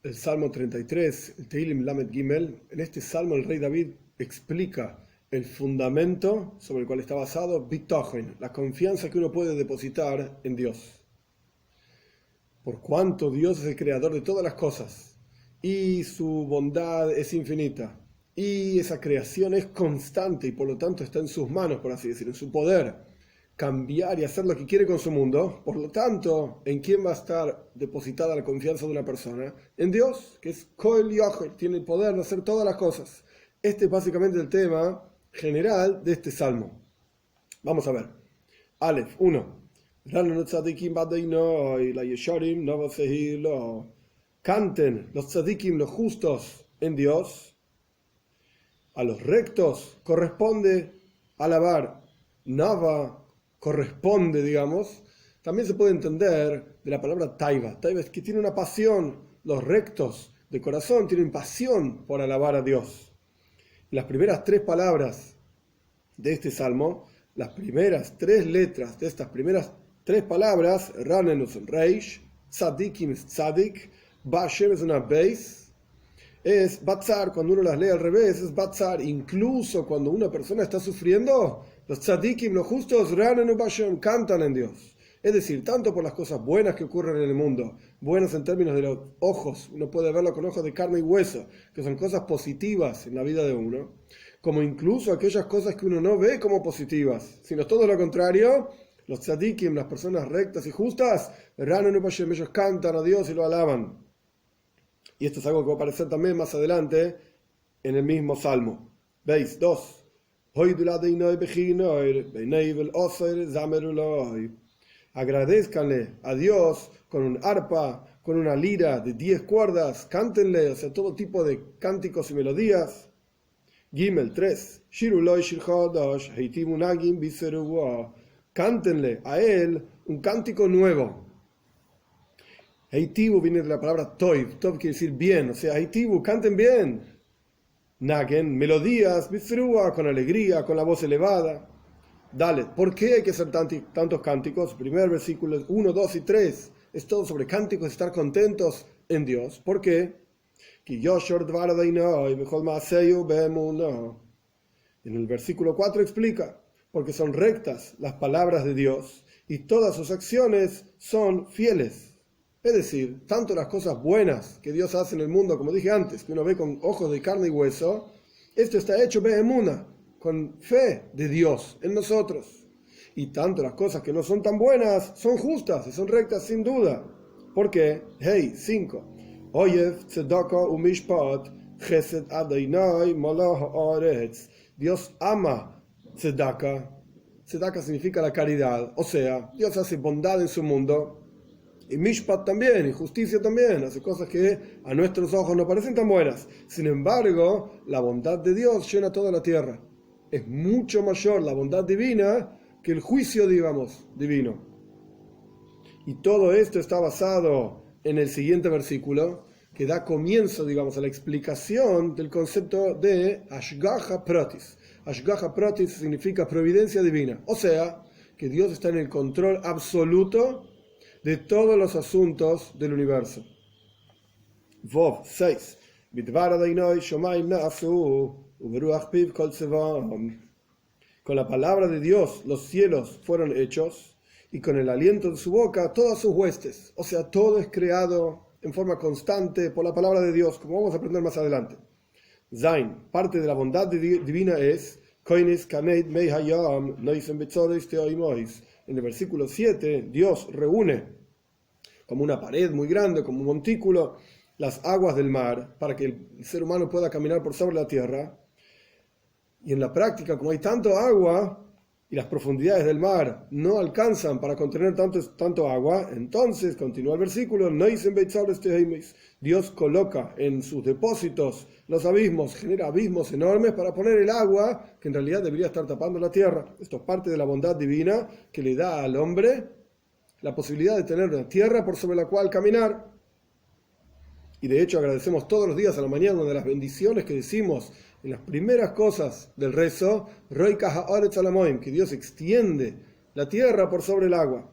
El Salmo 33, el Tehilim Lamed Gimel. En este salmo el rey David explica el fundamento sobre el cual está basado Bitochen, la confianza que uno puede depositar en Dios. Por cuanto Dios es el creador de todas las cosas y su bondad es infinita y esa creación es constante y por lo tanto está en sus manos, por así decirlo, en su poder cambiar y hacer lo que quiere con su mundo. Por lo tanto, ¿en quién va a estar depositada la confianza de una persona? En Dios, que es Koel Yochel, tiene el poder de hacer todas las cosas. Este es básicamente el tema general de este salmo. Vamos a ver. Aleph 1. Canten los tzadikim, los justos, en Dios. A los rectos corresponde alabar. Nava corresponde, digamos. También se puede entender de la palabra taiva. Taiva es que tiene una pasión. Los rectos de corazón tienen pasión por alabar a Dios. Las primeras tres palabras de este salmo, las primeras tres letras de estas primeras tres palabras, Ranenus Reish, Tzadikim es Tzadik, Bashem es una Beis, es Batzar. Cuando uno las lee al revés, es Batzar. Incluso cuando una persona está sufriendo, los Tzadikim, los justos, Ranenu Bashem, cantan en Dios. Es decir, tanto por las cosas buenas que ocurren en el mundo, buenas en términos de los ojos, uno puede verlo con ojos de carne y hueso, que son cosas positivas en la vida de uno, como incluso aquellas cosas que uno no ve como positivas, sino todo lo contrario. Los tzadikim, las personas rectas y justas, Ranenu Bashem, ellos cantan a Dios y lo alaban. Y esto es algo que va a aparecer también más adelante en el mismo salmo. ¿Veis? 2. Agradézcanle a Dios con un arpa, con una lira de 10 cuerdas, cántenle, o sea, todo tipo de cánticos y melodías. Gimel 3. Cántenle a él un cántico nuevo. Heitibu viene de la palabra toiv. Toiv quiere decir bien, o sea, Heitibu, canten bien. Nagen, melodías, bisrua, con alegría, con la voz elevada. Dale, ¿por qué hay que hacer tantos cánticos? Primer versículo 1, 2 y 3 es todo sobre cánticos, estar contentos en Dios. ¿Por qué? En el versículo 4 explica, porque son rectas las palabras de Dios y todas sus acciones son fieles. Es decir, tanto las cosas buenas que Dios hace en el mundo, como dije antes, que uno ve con ojos de carne y hueso, esto está hecho be'emuna, con fe de Dios en nosotros. Y tanto las cosas que no son tan buenas son justas y son rectas sin duda. ¿Por qué? 5. Oyev tzedaka umishpat chesed adonai malach haaretz. Dios ama tzedaka. Tzedaka significa la caridad. O sea, Dios hace bondad en su mundo. Y mishpat también, y justicia también, hace cosas que a nuestros ojos no parecen tan buenas. Sin embargo, la bondad de Dios llena toda la tierra. Es mucho mayor la bondad divina que el juicio, digamos, divino. Y todo esto está basado en el siguiente versículo, que da comienzo, digamos, a la explicación del concepto de Ashgaha Pratis. Ashgaha Pratis significa providencia divina. O sea, que Dios está en el control absoluto de todos los asuntos del universo. Vov 6. Con la palabra de Dios los cielos fueron hechos y con el aliento de su boca todas sus huestes. O sea, todo es creado en forma constante por la palabra de Dios, como vamos a aprender más adelante. Zain, parte de la bondad divina es en el versículo 7, Dios reúne como una pared muy grande, como un montículo, las aguas del mar para que el ser humano pueda caminar por sobre la tierra. Y en la práctica, como hay tanto agua y las profundidades del mar no alcanzan para contener tanto agua, entonces, continúa el versículo, Dios coloca en sus depósitos los abismos, genera abismos enormes para poner el agua que en realidad debería estar tapando la tierra. Esto es parte de la bondad divina que le da al hombre la posibilidad de tener una tierra por sobre la cual caminar. Y de hecho agradecemos todos los días a la mañana, una de las bendiciones que decimos en las primeras cosas del rezo, que Dios extiende la tierra por sobre el agua.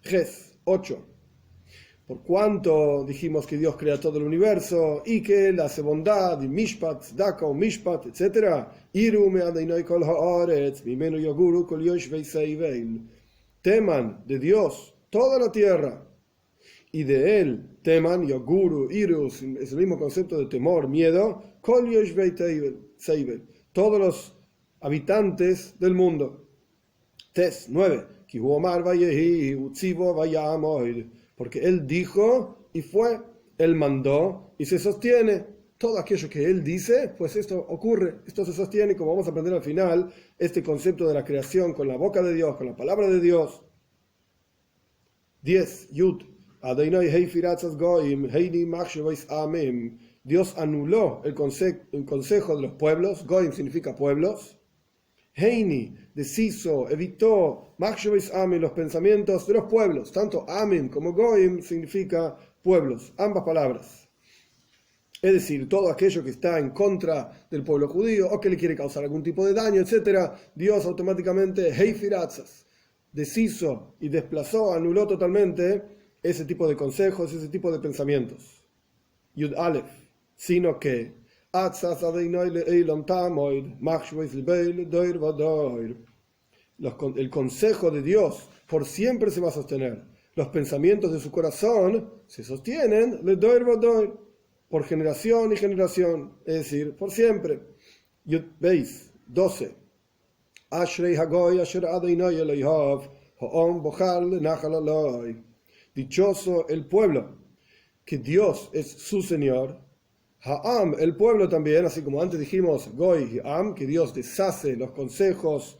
Ges 8. Por cuanto dijimos que Dios crea todo el universo y que Él hace bondad, y mishpat, tzedaka, mishpat, etc. Teman de Dios toda la tierra, y de Él teman, yoguru, irus, es el mismo concepto de temor, miedo, todos los habitantes del mundo. Tes 9. Porque Él dijo y fue, Él mandó y se sostiene. Todo aquello que Él dice, pues esto ocurre, esto se sostiene, como vamos a aprender al final, este concepto de la creación con la boca de Dios, con la palabra de Dios. 10. Yud. Dios anuló el consejo de los pueblos. Goim significa pueblos. Heini deshizo, evitó los pensamientos de los pueblos. Tanto Amim como Goim significa pueblos, ambas palabras. Es decir, todo aquello que está en contra del pueblo judío o que le quiere causar algún tipo de daño, etc. Dios automáticamente heifiratzas deshizo y desplazó, anuló totalmente ese tipo de consejos, ese tipo de pensamientos. Yud Aleph, sino que el consejo de Dios por siempre se va a sostener. Los pensamientos de su corazón se sostienen por generación y generación, es decir, por siempre. Veis, 12. Dichoso el pueblo, que Dios es su Señor. Ha'am, el pueblo también, así como antes dijimos, Goy y Am, que Dios deshace los consejos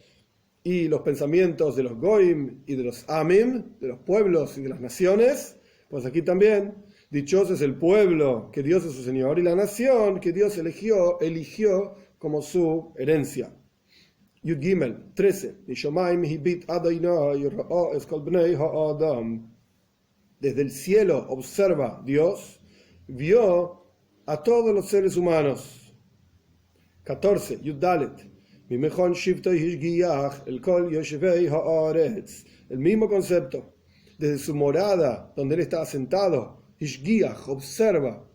y los pensamientos de los Goim y de los Amim, de los pueblos y de las naciones, pues aquí también, dichoso es el pueblo, que Dios es su Señor, y la nación que Dios eligió como su herencia. Yud Gimel 13. Desde el cielo observa Dios, vio a todos los seres humanos. 14. Yud Dalet. El mismo concepto. Desde su morada, donde él está asentado, Hishgiach, observa,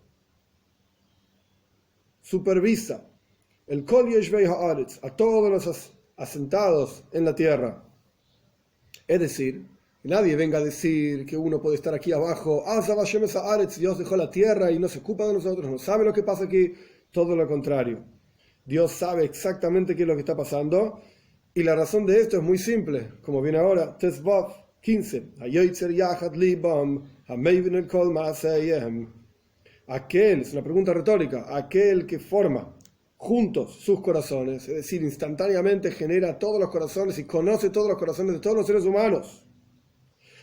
supervisa, el Kol Yoshvei Haaretz, a todos los asentados en la tierra. Es decir, que nadie venga a decir que uno puede estar aquí abajo, Dios dejó la tierra y no se ocupa de nosotros, no sabe lo que pasa aquí, todo lo contrario. Dios sabe exactamente qué es lo que está pasando, y la razón de esto es muy simple, como viene ahora, Tesvav 15. Aquel, es una pregunta retórica, aquel que forma juntos sus corazones, es decir, instantáneamente genera todos los corazones y conoce todos los corazones de todos los seres humanos.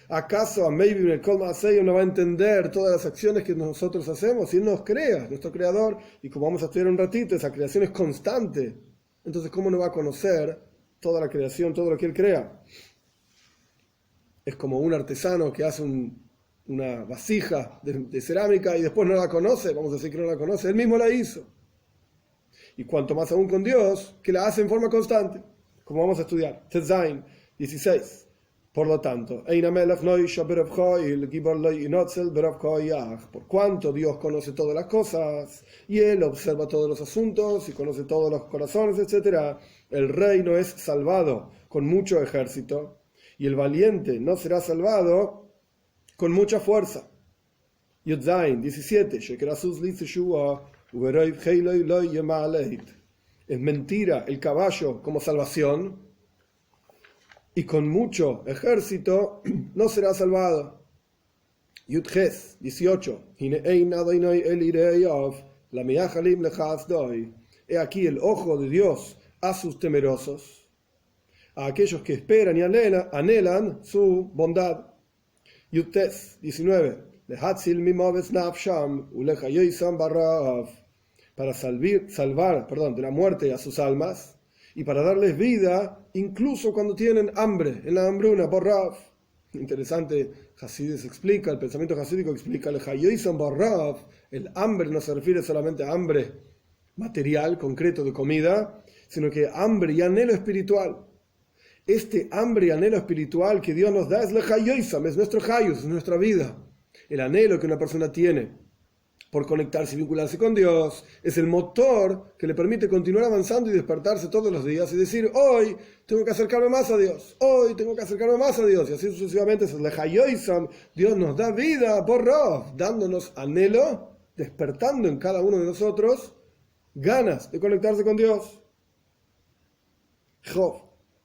¿Acaso a Meivin el Kol Maasei no va a entender todas las acciones que nosotros hacemos? Si Él nos crea, nuestro creador, y como vamos a estudiar un ratito, esa creación es constante. Entonces, ¿cómo no va a conocer toda la creación, todo lo que Él crea? Es como un artesano que hace una vasija de cerámica y después no la conoce, vamos a decir que no la conoce, Él mismo la hizo. Y cuanto más aún con Dios, que la hace en forma constante, como vamos a estudiar. Tetzain 16. Por lo tanto, por cuanto Dios conoce todas las cosas y Él observa todos los asuntos y conoce todos los corazones, etc., el rey no es salvado con mucho ejército y el valiente no será salvado con mucha fuerza. Yudzain 17. Es mentira el caballo como salvación, y con mucho ejército no será salvado. Yudges 18. He aquí el ojo de Dios a sus temerosos, a aquellos que esperan y anhelan su bondad. Yudtes 19. Para salvar de la muerte a sus almas, y para darles vida, incluso cuando tienen hambre, en la hambruna, borraf. Interesante, Hasides explica, el pensamiento hasídico explica, el hambre no se refiere solamente a hambre material, concreto de comida, sino que hambre y anhelo espiritual. Este hambre y anhelo espiritual que Dios nos da es el hayoisam, es nuestro hayus, es nuestra vida. El anhelo que una persona tiene por conectarse y vincularse con Dios es el motor que le permite continuar avanzando y despertarse todos los días y decir, hoy tengo que acercarme más a Dios, hoy tengo que acercarme más a Dios, y así sucesivamente. Dios nos da vida por Rov, dándonos anhelo, despertando en cada uno de nosotros ganas de conectarse con Dios. Job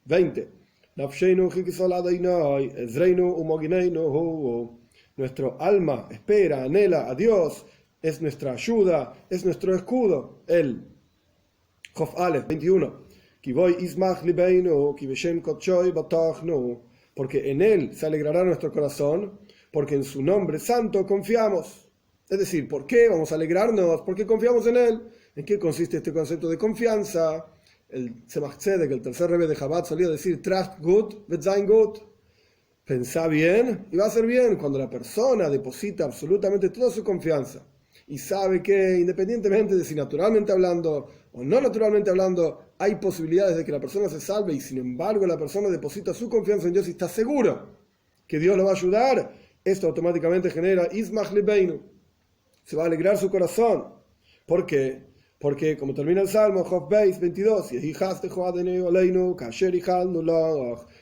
20. Nuestro alma espera, anhela a Dios, es nuestra ayuda, es nuestro escudo. El Job Aleph 21. Porque en él se alegrará nuestro corazón, porque en su nombre santo confiamos. Es decir, ¿por qué vamos a alegrarnos? Porque confiamos en él. ¿En qué consiste este concepto de confianza? El Tzemach Tzedek, el tercer rebbe de Chabad, solía decir, trust good, wird sein gut. Pensá bien y va a ser bien. Cuando la persona deposita absolutamente toda su confianza y sabe que, independientemente de si naturalmente hablando o no naturalmente hablando, hay posibilidades de que la persona se salve, y sin embargo la persona deposita su confianza en Dios y está seguro que Dios lo va a ayudar, esto automáticamente genera Ismach Lebeinu, se va a alegrar su corazón. ¿Por qué? Porque, como termina el Salmo, Job 22,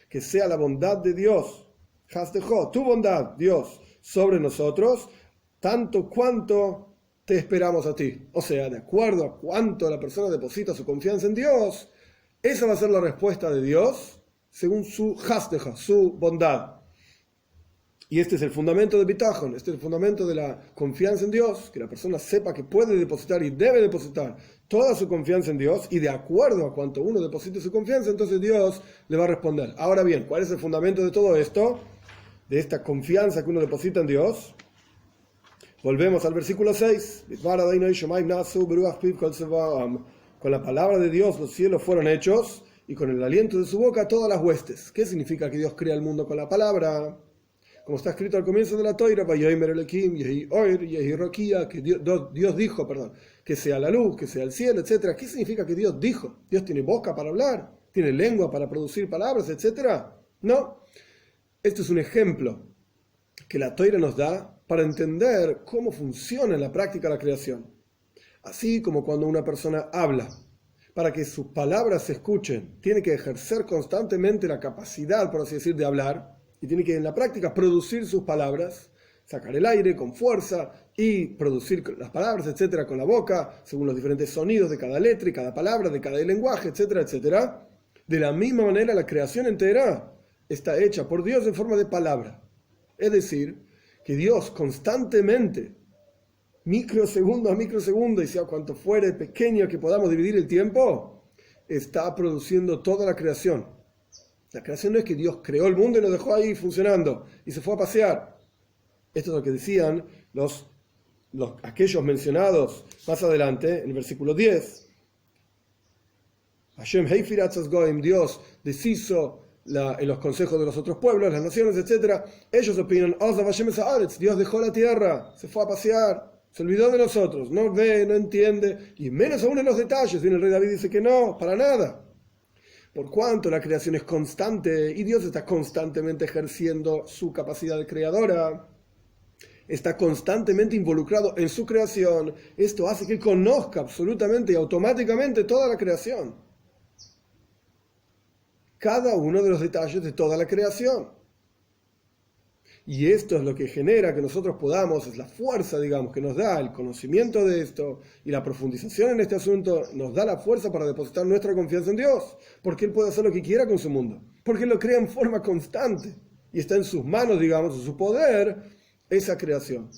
que sea la bondad de Dios, tu bondad, Dios, sobre nosotros, tanto cuanto te esperamos a ti. O sea, de acuerdo a cuánto la persona deposita su confianza en Dios, esa va a ser la respuesta de Dios según su hasdeja, su bondad. Y este es el fundamento de Bitachon, este es el fundamento de la confianza en Dios, que la persona sepa que puede depositar y debe depositar toda su confianza en Dios, y de acuerdo a cuánto uno deposite su confianza, entonces Dios le va a responder. Ahora bien, ¿cuál es el fundamento de todo esto? De esta confianza que uno deposita en Dios. Volvemos al versículo 6. Con la palabra de Dios los cielos fueron hechos, y con el aliento de su boca todas las huestes. ¿Qué significa que Dios crea el mundo con la palabra? Como está escrito al comienzo de la Toira, que Dios dijo, que sea la luz, que sea el cielo, etc. ¿Qué significa que Dios dijo? ¿Dios tiene boca para hablar? ¿Tiene lengua para producir palabras, etc.? No. Esto es un ejemplo que la Toira nos da para entender cómo funciona en la práctica la creación. Así como cuando una persona habla, para que sus palabras se escuchen, tiene que ejercer constantemente la capacidad, por así decir, de hablar, y tiene que en la práctica producir sus palabras, sacar el aire con fuerza y producir las palabras, etcétera, con la boca, según los diferentes sonidos de cada letra y cada palabra, de cada lenguaje, etcétera, etcétera. De la misma manera, la creación entera está hecha por Dios en forma de palabra. Es decir, que Dios constantemente, microsegundo a microsegundo, y sea cuanto fuere pequeño que podamos dividir el tiempo, está produciendo toda la creación. La creación no es que Dios creó el mundo y lo dejó ahí funcionando y se fue a pasear. Esto es lo que decían aquellos mencionados más adelante en el versículo 10. Hashem Heifirat Goim, Dios deshizo en los consejos de los otros pueblos, las naciones, etc. Ellos opinan, Dios dejó la tierra, se fue a pasear, se olvidó de nosotros, no ve, no entiende, y menos aún en los detalles. Viene el rey David y dice que no, para nada. Por cuanto la creación es constante y Dios está constantemente ejerciendo su capacidad creadora, está constantemente involucrado en su creación, esto hace que conozca absolutamente y automáticamente toda la creación. Cada uno de los detalles de toda la creación. Y esto es lo que genera que nosotros podamos, es la fuerza, digamos, que nos da el conocimiento de esto y la profundización en este asunto, nos da la fuerza para depositar nuestra confianza en Dios, porque Él puede hacer lo que quiera con su mundo, porque Él lo crea en forma constante y está en sus manos, digamos, en su poder, esa creación.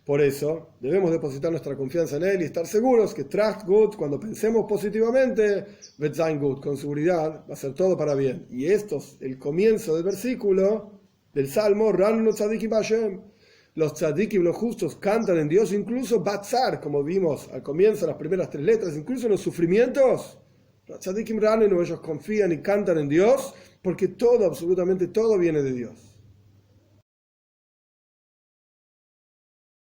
Por eso debemos depositar nuestra confianza en Él y estar seguros que trust good, cuando pensemos positivamente, wird sein gut, con seguridad va a ser todo para bien. Y esto es el comienzo del versículo del Salmo, los tzadikim, los justos, cantan en Dios, incluso batzar, como vimos al comienzo, las primeras 3 letras, incluso en los sufrimientos. Los tzadikim ranenu, ellos confían y cantan en Dios, porque todo, absolutamente todo viene de Dios.